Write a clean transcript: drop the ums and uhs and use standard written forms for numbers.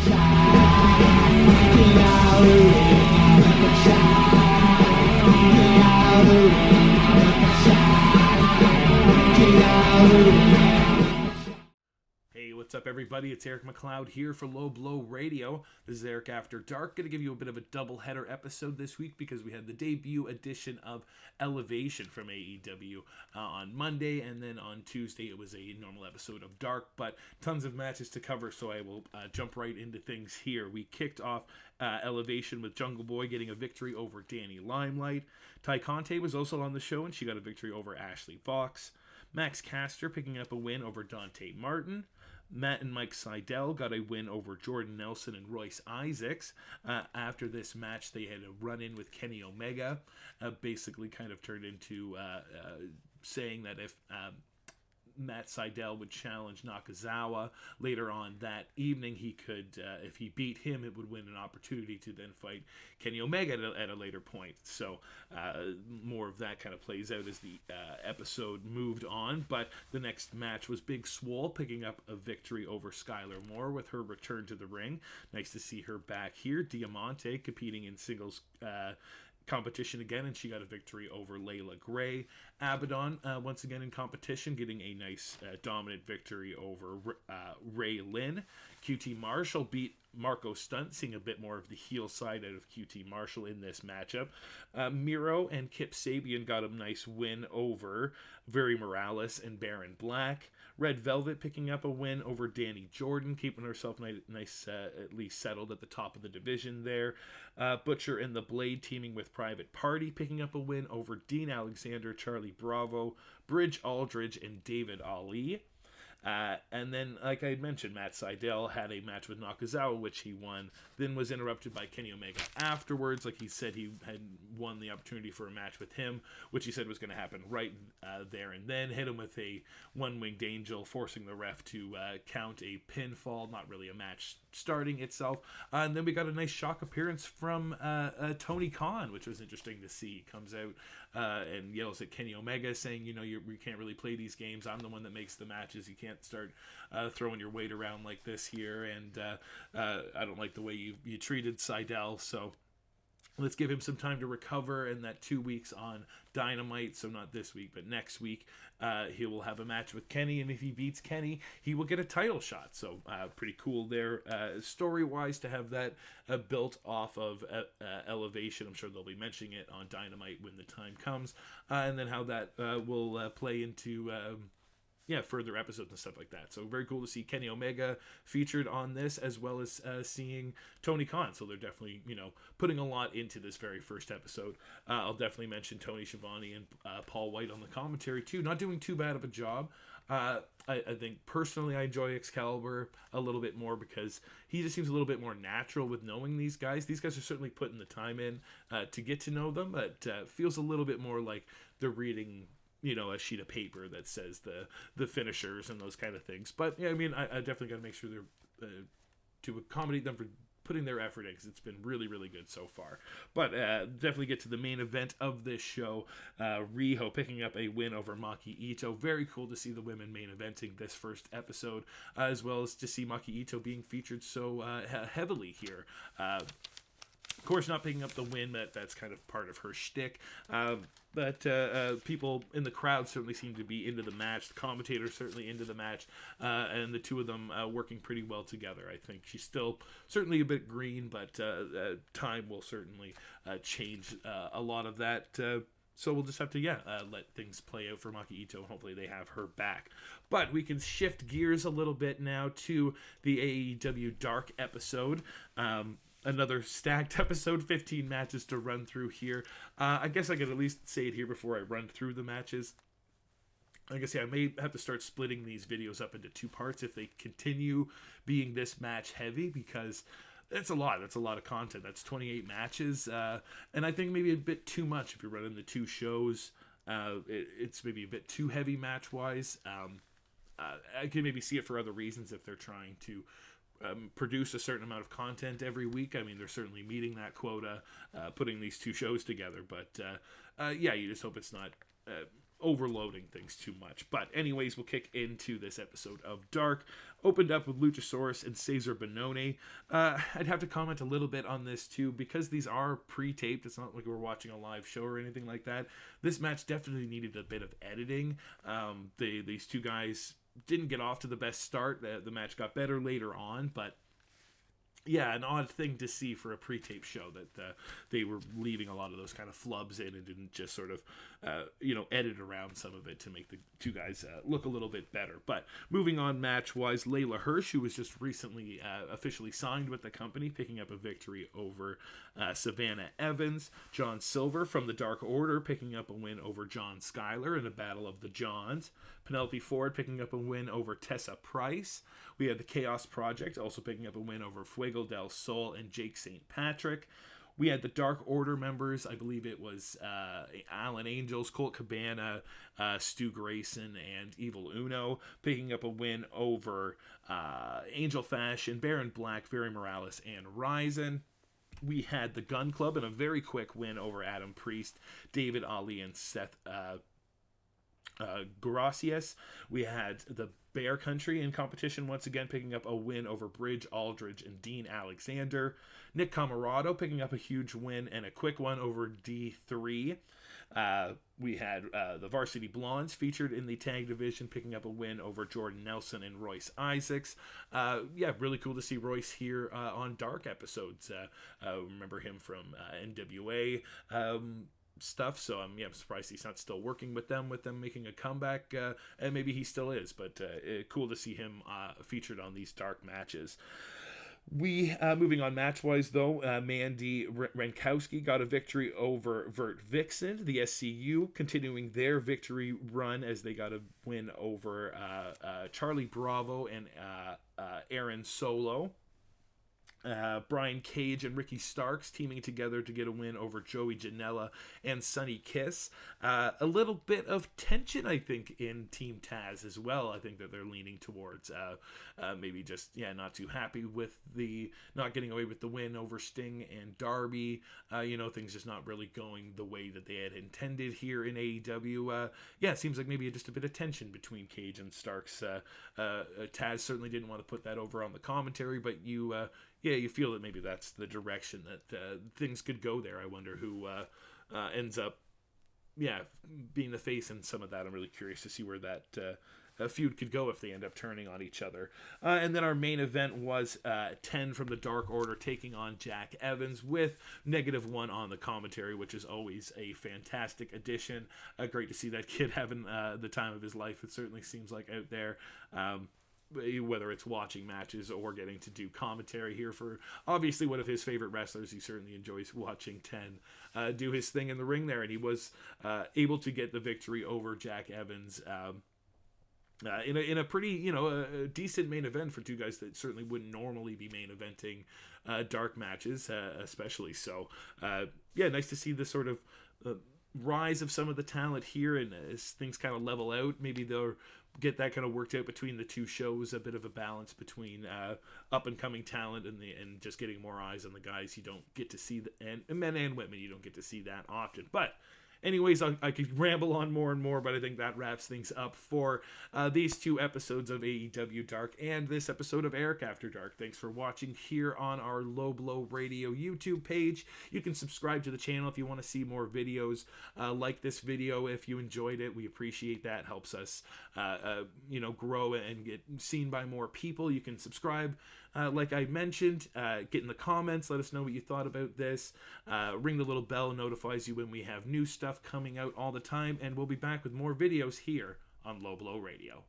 What's up, everybody? It's Eric McLeod here for LowBlowRadio. This is Eric After Dark. Going to give you a bit of a double-header episode this week because we had the debut edition of Elevation from AEW on Monday, and then on Tuesday it was a normal episode of Dark, but tons of matches to cover, so I will jump right into things here. We kicked off Elevation with Jungle Boy getting a victory over Danny Limelight. Ty Conte was also on the show, and she got a victory over Ashley Fox. Max Caster picking up a win over Dante Martin. Matt and Mike Seidel got a win over Jordan Nelson and Royce Isaacs. After this match, they had a run-in with Kenny Omega. Basically kind of turned into saying that if Matt Seidel would challenge Nakazawa later on that evening, he could, if he beat him, it would win an opportunity to then fight Kenny Omega at a later point. So more of that kind of plays out as the episode moved on. But the next match was Big Swole picking up a victory over Skylar Moore with her return to the ring. Nice to see her back here. Diamante competing in singles competition again, and she got a victory over Layla Gray. Abaddon once again in competition, getting a nice dominant victory over Ray Lynn. QT Marshall beat Marco Stunt, seeing a bit more of the heel side out of QT Marshall in this matchup. Miro and Kip Sabian got a nice win over Very Morales and Baron Black. Red Velvet picking up a win over Danny Jordan, keeping herself nice at least settled at the top of the division there. Butcher and the Blade teaming with Private Party, picking up a win over Dean Alexander, Charlie Bravo, Bridge Aldridge, and David Ali. And then, like I had mentioned, Matt Seidel had a match with Nakazawa, which he won, then was interrupted by Kenny Omega afterwards. Like he said, he had won the opportunity for a match with him, which he said was going to happen right there and then. Hit him with a one-winged angel, forcing the ref to count a pinfall, not really a match starting itself. And then we got a nice shock appearance from Tony Khan, which was interesting to see. He comes out and yells at Kenny Omega, saying, you know, you can't really play these games. I'm the one that makes the matches. You can't start throwing your weight around like this here, and I don't like the way you treated Seidel, so let's give him some time to recover, and that 2 weeks on Dynamite, so not this week, but next week, he will have a match with Kenny, and if he beats Kenny, he will get a title shot. So pretty cool there, story-wise, to have that built off of Elevation. I'm sure they'll be mentioning it on Dynamite when the time comes, and then how that will play into further episodes and stuff like that. So very cool to see Kenny Omega featured on this, as well as seeing Tony Khan. So they're definitely, putting a lot into this very first episode. I'll definitely mention Tony Schiavone and Paul White on the commentary too. Not doing too bad of a job. I think personally I enjoy Excalibur a little bit more because he just seems a little bit more natural with knowing these guys. These guys are certainly putting the time in to get to know them, but feels a little bit more like they're reading a sheet of paper that says the finishers and those kind of things. But yeah, I mean, I definitely got to make sure they're to accommodate them for putting their effort in, because it's been really, really good so far. But definitely get to the main event of this show. Riho picking up a win over Maki Ito. Very cool to see the women main eventing this first episode, as well as to see Maki Ito being featured so heavily here. Of course, not picking up the win, that's kind of part of her shtick. But people in the crowd certainly seem to be into the match. The commentators certainly into the match. And the two of them working pretty well together. I think she's still certainly a bit green, but time will certainly change a lot of that. So we'll just have to, let things play out for Maki Ito, and hopefully they have her back. But we can shift gears a little bit now to the AEW Dark episode. Another stacked episode, 15 matches to run through here. I guess I could at least say it here before I run through the matches. Like I say, I may have to start splitting these videos up into two parts if they continue being this match heavy, because that's a lot. That's a lot of content. That's 28 matches. And I think maybe a bit too much if you're running the two shows. It's maybe a bit too heavy match-wise. I can maybe see it for other reasons if they're trying to produce a certain amount of content every week. I mean, they're certainly meeting that quota, putting these two shows together. But you just hope it's not overloading things too much. But anyways, we'll kick into this episode of Dark. Opened up with Luchasaurus and Cesar Bononi. I'd have to comment a little bit on this too, because these are pre-taped. It's not like we're watching a live show or anything like that. This match definitely needed a bit of editing. These two guys didn't get off to the best start. The match got better later on, but yeah, an odd thing to see for a pre-tape show that they were leaving a lot of those kind of flubs in and didn't just sort of, edit around some of it to make the two guys look a little bit better. But moving on match-wise, Layla Hirsch, who was just recently officially signed with the company, picking up a victory over Savannah Evans. John Silver from the Dark Order picking up a win over John Schuyler in a battle of the Johns. Penelope Ford picking up a win over Tessa Price. We had the Chaos Project also picking up a win over Fuego del Sol and Jake St. Patrick. We had the Dark Order members. I believe it was Alan Angels, Colt Cabana, Stu Grayson, and Evil Uno picking up a win over Angel Fashion, Baron Black, Barry Morales, and Ryzen. We had the Gun Club in a very quick win over Adam Priest, David Ali, and Seth Gracias. We had the Bear Country in competition once again, picking up a win over Bridge Aldridge and Dean Alexander. Nick Camarado picking up a huge win and a quick one over D3. We had the Varsity Blondes featured in the tag division, picking up a win over Jordan Nelson and Royce Isaacs. Really cool to see Royce here on Dark episodes. Remember him from NWA stuff, so I'm surprised he's not still working with them making a comeback, and maybe he still is, but cool to see him featured on these Dark matches. We moving on match-wise though, Mandy Renkowski got a victory over Vert Vixen. The SCU continuing their victory run as they got a win over Charlie Bravo and Aaron Solo. Brian Cage and Ricky Starks teaming together to get a win over Joey Janela and Sonny Kiss. A little bit of tension, I think, in Team Taz as well. I think that they're leaning towards maybe just, not too happy with the not getting away with the win over Sting and Darby. Things just not really going the way that they had intended here in AEW. It seems like maybe just a bit of tension between Cage and Starks. Taz certainly didn't want to put that over on the commentary, but you feel that maybe that's the direction that things could go there. I wonder who ends up, being the face in some of that. I'm really curious to see where that feud could go if they end up turning on each other. And then our main event was 10 from the Dark Order taking on Jack Evans with -1 on the commentary, which is always a fantastic addition. Great to see that kid having the time of his life. It certainly seems like out there. Whether it's watching matches or getting to do commentary here for obviously one of his favorite wrestlers. He certainly enjoys watching 10 do his thing in the ring there, and he was able to get the victory over Jack Evans in a pretty a decent main event for two guys that certainly wouldn't normally be main eventing Dark matches, especially so. Nice to see the sort of rise of some of the talent here, and as things kind of level out, maybe they'll get that kind of worked out between the two shows, a bit of a balance between up and coming talent and just getting more eyes on the guys you don't get to see, and men and women you don't get to see that often. But anyways, I could ramble on more and more, but I think that wraps things up for these two episodes of AEW Dark and this episode of Eric After Dark. Thanks for watching here on our Low Blow Radio YouTube page. You can subscribe to the channel if you want to see more videos like this video. If you enjoyed it, we appreciate that. Helps us, grow and get seen by more people. You can subscribe. Like I mentioned, get in the comments, let us know what you thought about this. Ring the little bell, notifies you when we have new stuff coming out all the time, and we'll be back with more videos here on Low Blow Radio.